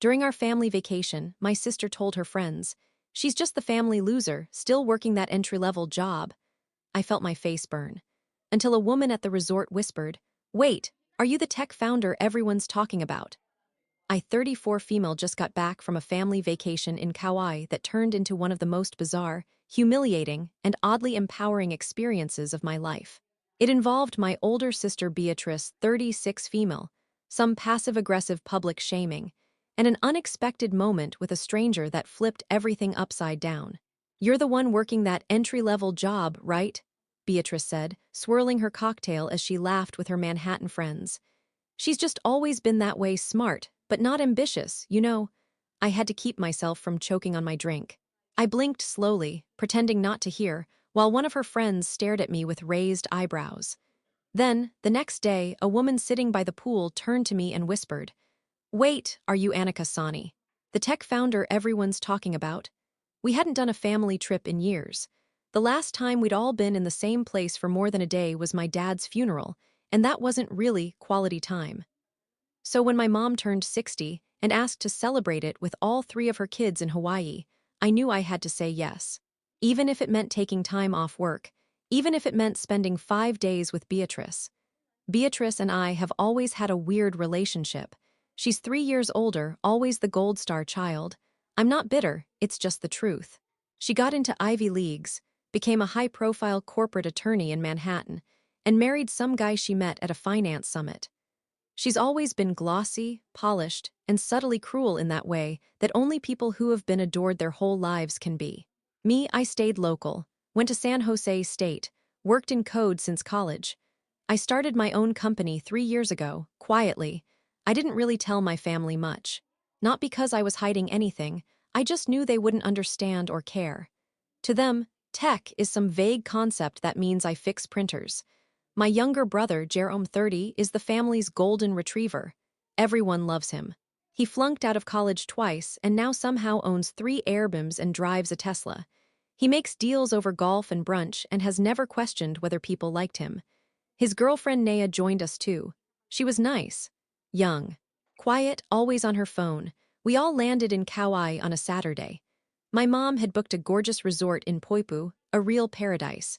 During our family vacation, my sister told her friends, "She's just the family loser, still working that entry-level job." I felt my face burn. Until a woman at the resort whispered, "Wait, are you the tech founder everyone's talking about?" I, 34 female, just got back from a family vacation in Kauai that turned into one of the most bizarre, humiliating, and oddly empowering experiences of my life. It involved my older sister Beatrice, 36 female, some passive-aggressive public shaming, and an unexpected moment with a stranger that flipped everything upside down. "You're the one working that entry-level job, right?" Beatrice said, swirling her cocktail as she laughed with her Manhattan friends. "She's just always been that way, smart, but not ambitious, you know." I had to keep myself from choking on my drink. I blinked slowly, pretending not to hear, while one of her friends stared at me with raised eyebrows. Then, the next day, a woman sitting by the pool turned to me and whispered, "Wait, are you Annika Sani, the tech founder everyone's talking about?" We hadn't done a family trip in years. The last time we'd all been in the same place for more than a day was my dad's funeral, and that wasn't really quality time. So when my mom turned 60 and asked to celebrate it with all three of her kids in Hawaii, I knew I had to say yes. Even if it meant taking time off work, even if it meant spending 5 days with Beatrice. Beatrice and I have always had a weird relationship. She's 3 years older, always the gold star child. I'm not bitter, it's just the truth. She got into Ivy Leagues, became a high-profile corporate attorney in Manhattan, and married some guy she met at a finance summit. She's always been glossy, polished, and subtly cruel in that way that only people who have been adored their whole lives can be. Me, I stayed local, went to San Jose State, worked in code since college. I started my own company 3 years ago, quietly. I didn't really tell my family much. Not because I was hiding anything, I just knew they wouldn't understand or care. To them, tech is some vague concept that means I fix printers. My younger brother, Jerome 30, is the family's golden retriever. Everyone loves him. He flunked out of college twice and now somehow owns 3 Airbeams and drives a Tesla. He makes deals over golf and brunch and has never questioned whether people liked him. His girlfriend Naya joined us too. She was nice, young, quiet, always on her phone. We all landed in Kauai on a Saturday. My mom had booked a gorgeous resort in Poipu, a real paradise.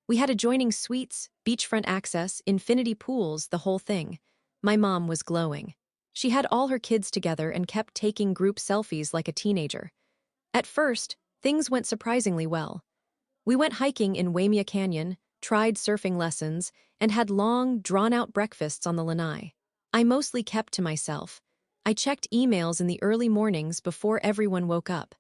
We had adjoining suites, beachfront access, infinity pools, the whole thing. My mom was glowing. She had all her kids together and kept taking group selfies like a teenager. At first, things went surprisingly well. We went hiking in Waimea Canyon, tried surfing lessons, and had long, drawn-out breakfasts on the lanai. I mostly kept to myself. I checked emails in the early mornings before everyone woke up.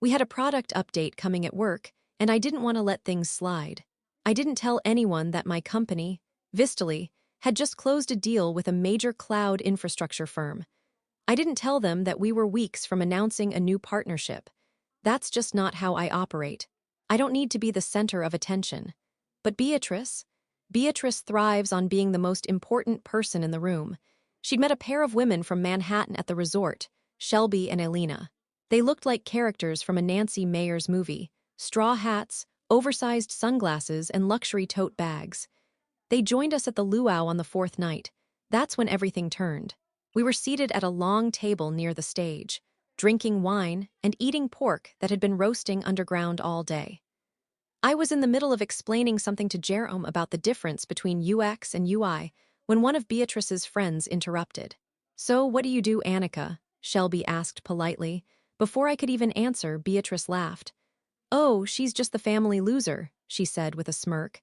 We had a product update coming at work, and I didn't want to let things slide. I didn't tell anyone that my company, Vistally, had just closed a deal with a major cloud infrastructure firm. I didn't tell them that we were weeks from announcing a new partnership. That's just not how I operate. I don't need to be the center of attention. But Beatrice thrives on being the most important person in the room. She'd met a pair of women from Manhattan at the resort, Shelby and Elena. They looked like characters from a Nancy Meyers movie, straw hats, oversized sunglasses, and luxury tote bags. They joined us at the luau on the fourth night. That's when everything turned. We were seated at a long table near the stage, drinking wine and eating pork that had been roasting underground all day. I was in the middle of explaining something to Jerome about the difference between UX and UI when one of Beatrice's friends interrupted. "So what do you do, Annika?" Shelby asked politely. Before I could even answer, Beatrice laughed. "Oh, she's just the family loser," she said with a smirk.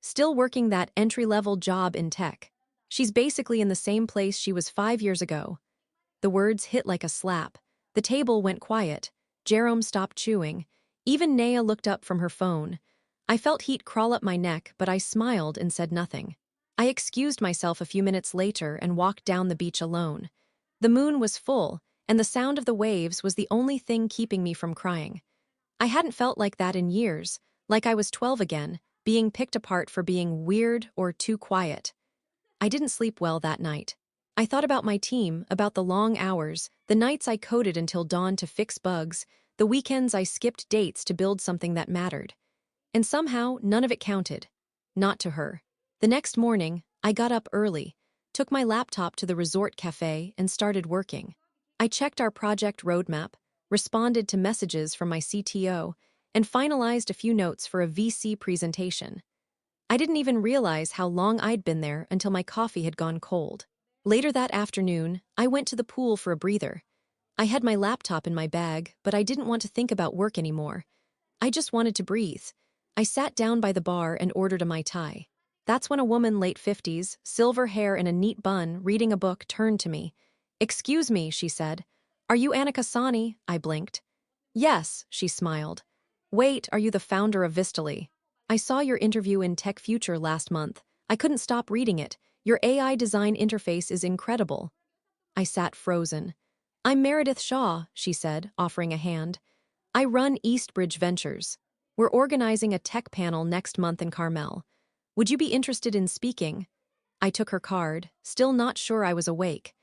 "Still working that entry-level job in tech. She's basically in the same place she was 5 years ago." The words hit like a slap. The table went quiet. Jerome stopped chewing. Even Naya looked up from her phone. I felt heat crawl up my neck, but I smiled and said nothing. I excused myself a few minutes later and walked down the beach alone. The moon was full, and the sound of the waves was the only thing keeping me from crying. I hadn't felt like that in years, like I was 12 again, being picked apart for being weird or too quiet. I didn't sleep well that night. I thought about my team, about the long hours, the nights I coded until dawn to fix bugs, the weekends I skipped dates to build something that mattered. And somehow, none of it counted. Not to her. The next morning, I got up early, took my laptop to the resort cafe, and started working. I checked our project roadmap, responded to messages from my CTO, and finalized a few notes for a VC presentation. I didn't even realize how long I'd been there until my coffee had gone cold. Later that afternoon, I went to the pool for a breather. I had my laptop in my bag, but I didn't want to think about work anymore. I just wanted to breathe. I sat down by the bar and ordered a Mai Tai. That's when a woman late 50s, silver hair and a neat bun, reading a book, turned to me. "Excuse me," she said. "Are you Annika Sani?" I blinked. "Yes," she smiled. "Wait, are you the founder of Vistally? I saw your interview in Tech Future last month. I couldn't stop reading it. Your AI design interface is incredible." I sat frozen. "I'm Meredith Shaw," she said, offering a hand. "I run Eastbridge Ventures. We're organizing a tech panel next month in Carmel. Would you be interested in speaking?" I took her card, still not sure I was awake.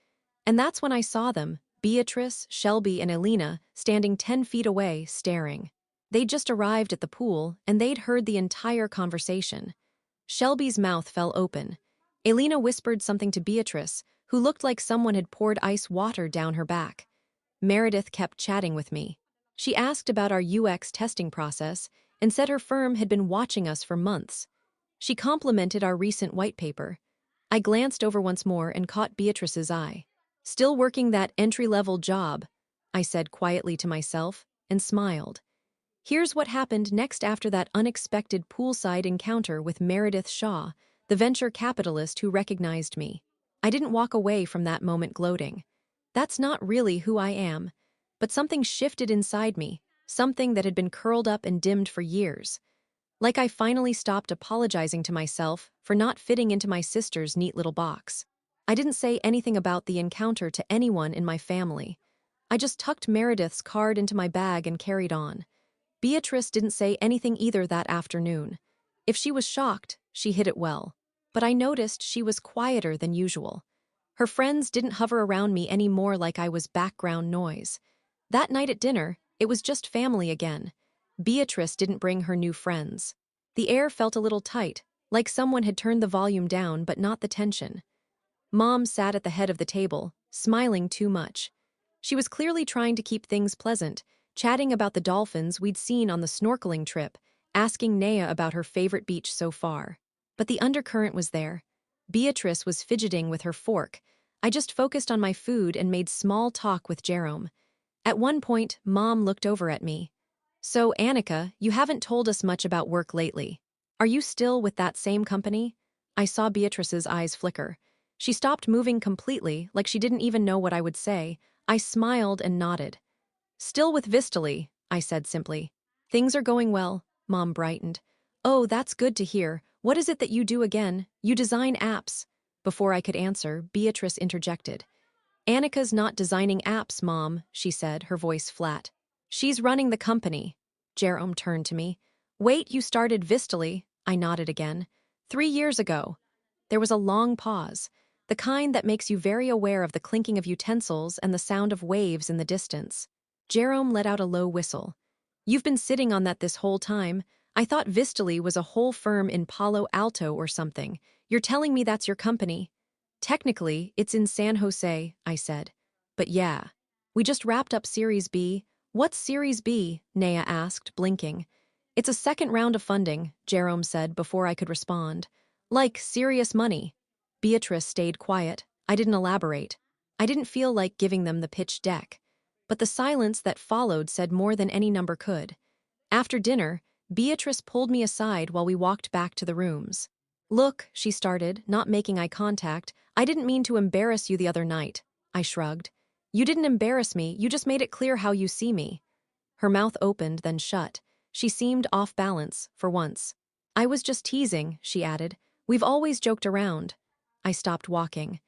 And that's when I saw them, Beatrice, Shelby, and Elena, standing 10 feet away, staring. They'd just arrived at the pool, and they'd heard the entire conversation. Shelby's mouth fell open. Elena whispered something to Beatrice, who looked like someone had poured ice water down her back. Meredith kept chatting with me. She asked about our UX testing process and said her firm had been watching us for months. She complimented our recent white paper. I glanced over once more and caught Beatrice's eye. "Still working that entry-level job," I said quietly to myself, and smiled. Here's what happened next after that unexpected poolside encounter with Meredith Shaw, the venture capitalist who recognized me. I didn't walk away from that moment gloating. That's not really who I am. But something shifted inside me, something that had been curled up and dimmed for years. Like I finally stopped apologizing to myself for not fitting into my sister's neat little box. I didn't say anything about the encounter to anyone in my family. I just tucked Meredith's card into my bag and carried on. Beatrice didn't say anything either that afternoon. If she was shocked, she hid it well. But I noticed she was quieter than usual. Her friends didn't hover around me anymore like I was background noise. That night at dinner, it was just family again. Beatrice didn't bring her new friends. The air felt a little tight, like someone had turned the volume down but not the tension. Mom sat at the head of the table, smiling too much. She was clearly trying to keep things pleasant, chatting about the dolphins we'd seen on the snorkeling trip, asking Naya about her favorite beach so far. But the undercurrent was there. Beatrice was fidgeting with her fork. I just focused on my food and made small talk with Jerome. At one point, Mom looked over at me. "So, Annika, you haven't told us much about work lately. Are you still with that same company?" I saw Beatrice's eyes flicker. She stopped moving completely, like she didn't even know what I would say. I smiled and nodded. "Still with Vistally," I said simply. "Things are going well," Mom brightened. "Oh, that's good to hear. What is it that you do again? You design apps." Before I could answer, Beatrice interjected. "Annika's not designing apps, Mom," she said, her voice flat. "She's running the company." Jerome turned to me. "Wait, you started Vistally?" I nodded again. "3 years ago." There was a long pause, the kind that makes you very aware of the clinking of utensils and the sound of waves in the distance. Jerome let out a low whistle. "You've been sitting on that this whole time. I thought Vistally was a whole firm in Palo Alto or something. You're telling me that's your company?" "Technically, it's in San Jose," I said. "But yeah. We just wrapped up Series B." "What's Series B?" Naya asked, blinking. "It's a second round of funding," Jerome said before I could respond. "Like serious money." Beatrice stayed quiet. I didn't elaborate. I didn't feel like giving them the pitch deck. But the silence that followed said more than any number could. After dinner, Beatrice pulled me aside while we walked back to the rooms. "Look," she started, not making eye contact, "I didn't mean to embarrass you the other night." I shrugged. "You didn't embarrass me, you just made it clear how you see me." Her mouth opened, then shut. She seemed off balance, for once. "I was just teasing," she added. "We've always joked around." I stopped walking.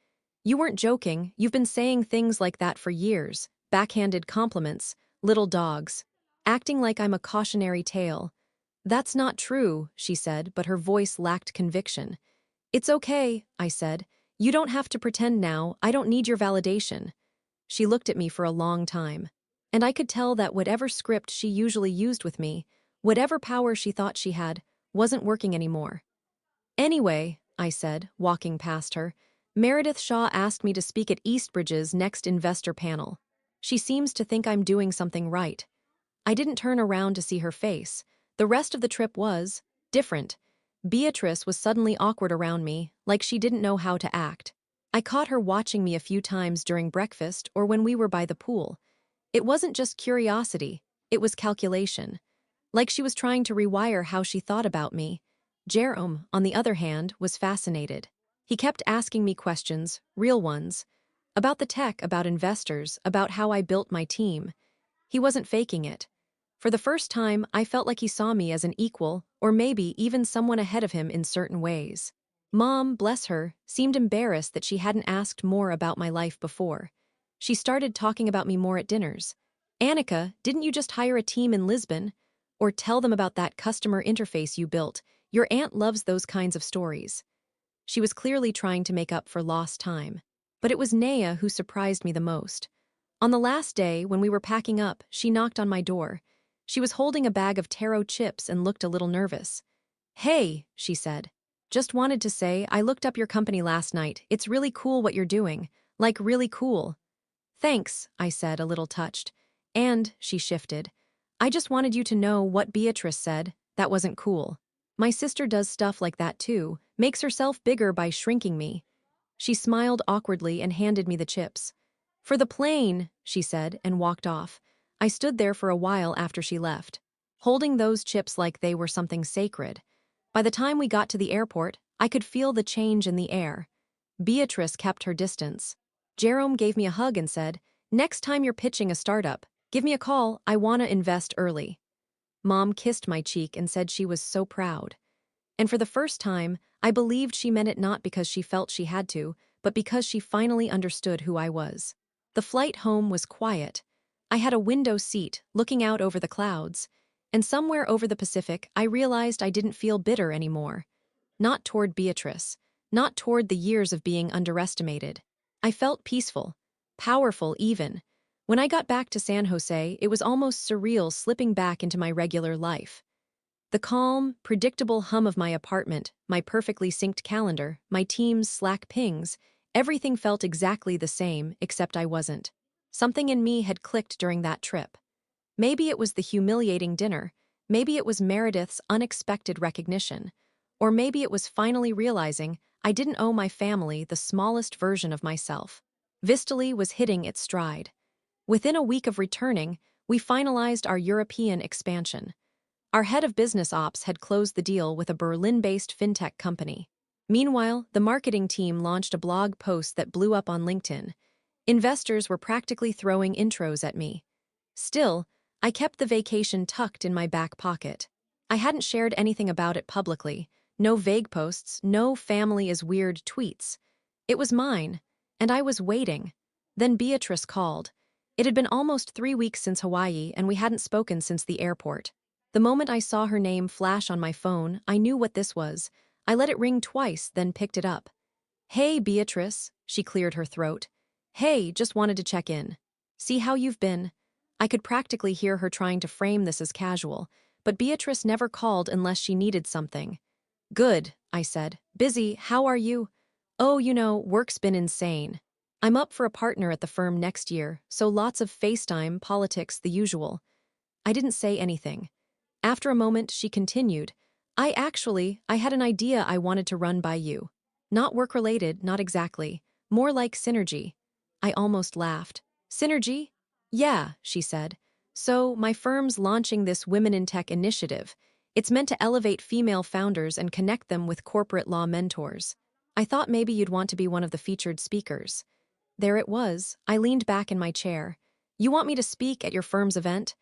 "You weren't joking, you've been saying things like that for years. Backhanded compliments, little dogs. Acting like I'm a cautionary tale." "That's not true," she said, but her voice lacked conviction. "It's okay," I said. "You don't have to pretend now, I don't need your validation." She looked at me for a long time. And I could tell that whatever script she usually used with me, whatever power she thought she had, wasn't working anymore. "Anyway," I said, walking past her, "Meredith Shaw asked me to speak at Eastbridge's next investor panel." She seems to think I'm doing something right. I didn't turn around to see her face. The rest of the trip was different. Beatrice was suddenly awkward around me, like she didn't know how to act. I caught her watching me a few times during breakfast or when we were by the pool. It wasn't just curiosity, it was calculation. Like she was trying to rewire how she thought about me. Jerome, on the other hand, was fascinated. He kept asking me questions, real ones, about the tech, about investors, about how I built my team. He wasn't faking it. For the first time, I felt like he saw me as an equal, or maybe even someone ahead of him in certain ways. Mom, bless her, seemed embarrassed that she hadn't asked more about my life before. She started talking about me more at dinners. Annika, didn't you just hire a team in Lisbon? Or tell them about that customer interface you built. Your aunt loves those kinds of stories. She was clearly trying to make up for lost time. But it was Naya who surprised me the most. On the last day, when we were packing up, she knocked on my door. She was holding a bag of taro chips and looked a little nervous. "Hey," she said. "Just wanted to say, I looked up your company last night. It's really cool what you're doing. Like, really cool." "Thanks," I said, a little touched. "And," she shifted, "I just wanted you to know what Beatrice said. That wasn't cool. My sister does stuff like that too, makes herself bigger by shrinking me." She smiled awkwardly and handed me the chips. "For the plane," she said, and walked off. I stood there for a while after she left, holding those chips like they were something sacred. By the time we got to the airport, I could feel the change in the air. Beatrice kept her distance. Jerome gave me a hug and said, "Next time you're pitching a startup, give me a call. I want to invest early." Mom kissed my cheek and said she was so proud. And for the first time, I believed she meant it not because she felt she had to, but because she finally understood who I was. The flight home was quiet. I had a window seat, looking out over the clouds. And somewhere over the Pacific, I realized I didn't feel bitter anymore. Not toward Beatrice. Not toward the years of being underestimated. I felt peaceful. Powerful, even. When I got back to San Jose, it was almost surreal slipping back into my regular life. The calm, predictable hum of my apartment, my perfectly synced calendar, my team's Slack pings, everything felt exactly the same, except I wasn't. Something in me had clicked during that trip. Maybe it was the humiliating dinner, maybe it was Meredith's unexpected recognition, or maybe it was finally realizing I didn't owe my family the smallest version of myself. Vistali was hitting its stride. Within a week of returning, we finalized our European expansion. Our head of business ops had closed the deal with a Berlin-based fintech company. Meanwhile, the marketing team launched a blog post that blew up on LinkedIn. Investors were practically throwing intros at me. Still, I kept the vacation tucked in my back pocket. I hadn't shared anything about it publicly. No vague posts, no family is weird tweets. It was mine, and I was waiting. Then Beatrice called. It had been almost 3 weeks since Hawaii, and we hadn't spoken since the airport. The moment I saw her name flash on my phone, I knew what this was. I let it ring twice, then picked it up. "Hey, Beatrice," she cleared her throat. "Hey, just wanted to check in. See how you've been." I could practically hear her trying to frame this as casual, but Beatrice never called unless she needed something. "Good," I said. "Busy, how are you?" "Oh, work's been insane. I'm up for a partner at the firm next year, so lots of FaceTime, politics, the usual." I didn't say anything. After a moment, she continued, I had an idea I wanted to run by you. Not work-related, not exactly. More like synergy." I almost laughed. "Synergy?" "Yeah," she said. "So, my firm's launching this Women in Tech initiative. It's meant to elevate female founders and connect them with corporate law mentors. I thought maybe you'd want to be one of the featured speakers." There it was. I leaned back in my chair. "You want me to speak at your firm's event?"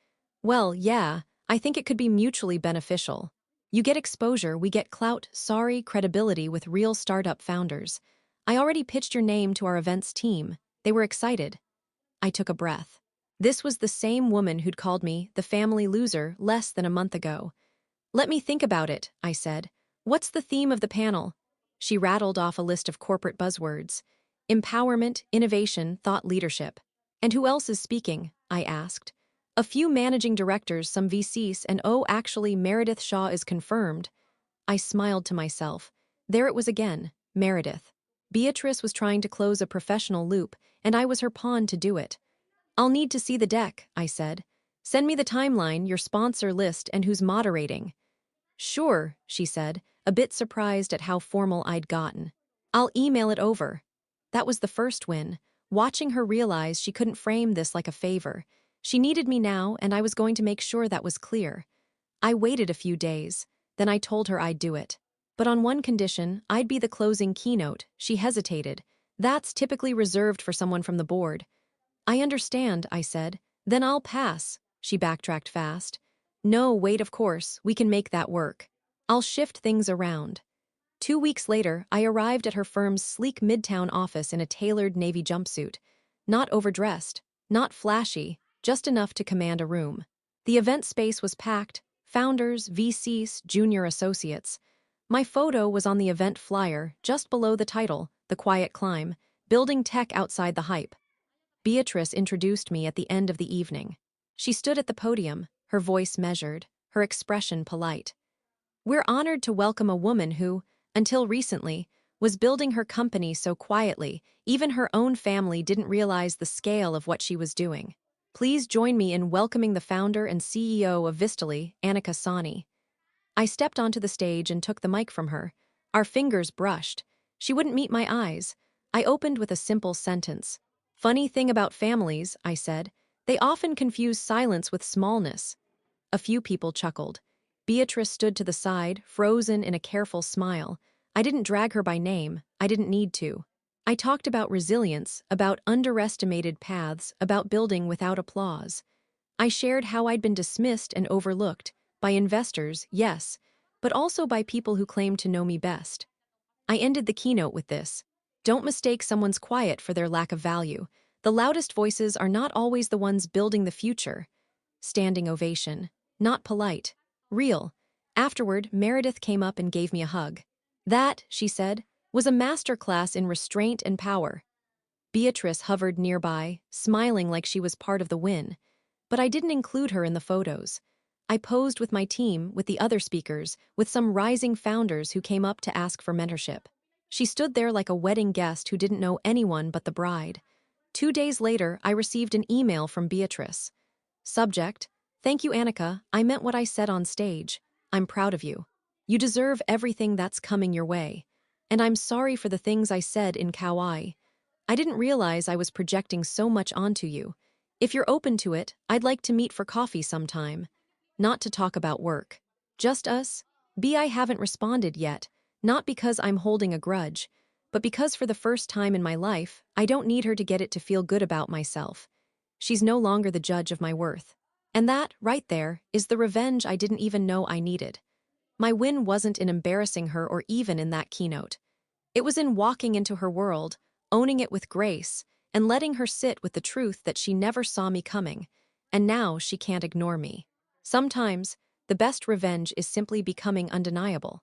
"Well, yeah. I think it could be mutually beneficial. You get exposure, we get clout, credibility with real startup founders. I already pitched your name to our events team. They were excited." I took a breath. This was the same woman who'd called me the family loser less than a month ago. "Let me think about it," I said. "What's the theme of the panel?" She rattled off a list of corporate buzzwords. "Empowerment, innovation, thought leadership." "And who else is speaking?" I asked. "A few managing directors, some VCs, and actually, Meredith Shaw is confirmed." I smiled to myself. There it was again, Meredith. Beatrice was trying to close a professional loop, and I was her pawn to do it. I'll need to see the deck, I said. Send me the timeline, your sponsor list, and who's moderating. Sure, she said, a bit surprised at how formal I'd gotten. I'll email it over. That was the first win, watching her realize she couldn't frame this like a favor. She needed me now, and I was going to make sure that was clear. I waited a few days, then I told her I'd do it. But on one condition, I'd be the closing keynote. She hesitated. That's typically reserved for someone from the board. I understand, I said. Then I'll pass. She backtracked fast. No, wait, of course, we can make that work. I'll shift things around. 2 weeks later, I arrived at her firm's sleek midtown office in a tailored navy jumpsuit. Not overdressed, not flashy, just enough to command a room. The event space was packed, founders, VCs, junior associates. My photo was on the event flyer, just below the title, The Quiet Climb, Building Tech Outside the Hype. Beatrice introduced me at the end of the evening. She stood at the podium, her voice measured, her expression polite. We're honored to welcome a woman who, until recently, was building her company so quietly, even her own family didn't realize the scale of what she was doing. Please join me in welcoming the founder and CEO of Vistally, Annika Sani. I stepped onto the stage and took the mic from her. Our fingers brushed. She wouldn't meet my eyes. I opened with a simple sentence. Funny thing about families, I said, they often confuse silence with smallness. A few people chuckled. Beatrice stood to the side, frozen in a careful smile. I didn't drag her by name. I didn't need to. I talked about resilience, about underestimated paths, about building without applause. I shared how I'd been dismissed and overlooked, by investors, yes, but also by people who claimed to know me best. I ended the keynote with this. Don't mistake someone's quiet for their lack of value. The loudest voices are not always the ones building the future. Standing ovation. Not polite. Real. Afterward, Meredith came up and gave me a hug. That, she said, was a masterclass in restraint and power. Beatrice hovered nearby, smiling like she was part of the win. But I didn't include her in the photos. I posed with my team, with the other speakers, with some rising founders who came up to ask for mentorship. She stood there like a wedding guest who didn't know anyone but the bride. 2 days later, I received an email from Beatrice. Subject: Thank you, Annika. I meant what I said on stage. I'm proud of you. You deserve everything that's coming your way. And I'm sorry for the things I said in Kauai. I didn't realize I was projecting so much onto you. If you're open to it, I'd like to meet for coffee sometime. Not to talk about work. Just us? I haven't responded yet, not because I'm holding a grudge, but because for the first time in my life, I don't need her to get it to feel good about myself. She's no longer the judge of my worth. And that, right there, is the revenge I didn't even know I needed. My win wasn't in embarrassing her or even in that keynote. It was in walking into her world, owning it with grace, and letting her sit with the truth that she never saw me coming, and now she can't ignore me. Sometimes, the best revenge is simply becoming undeniable.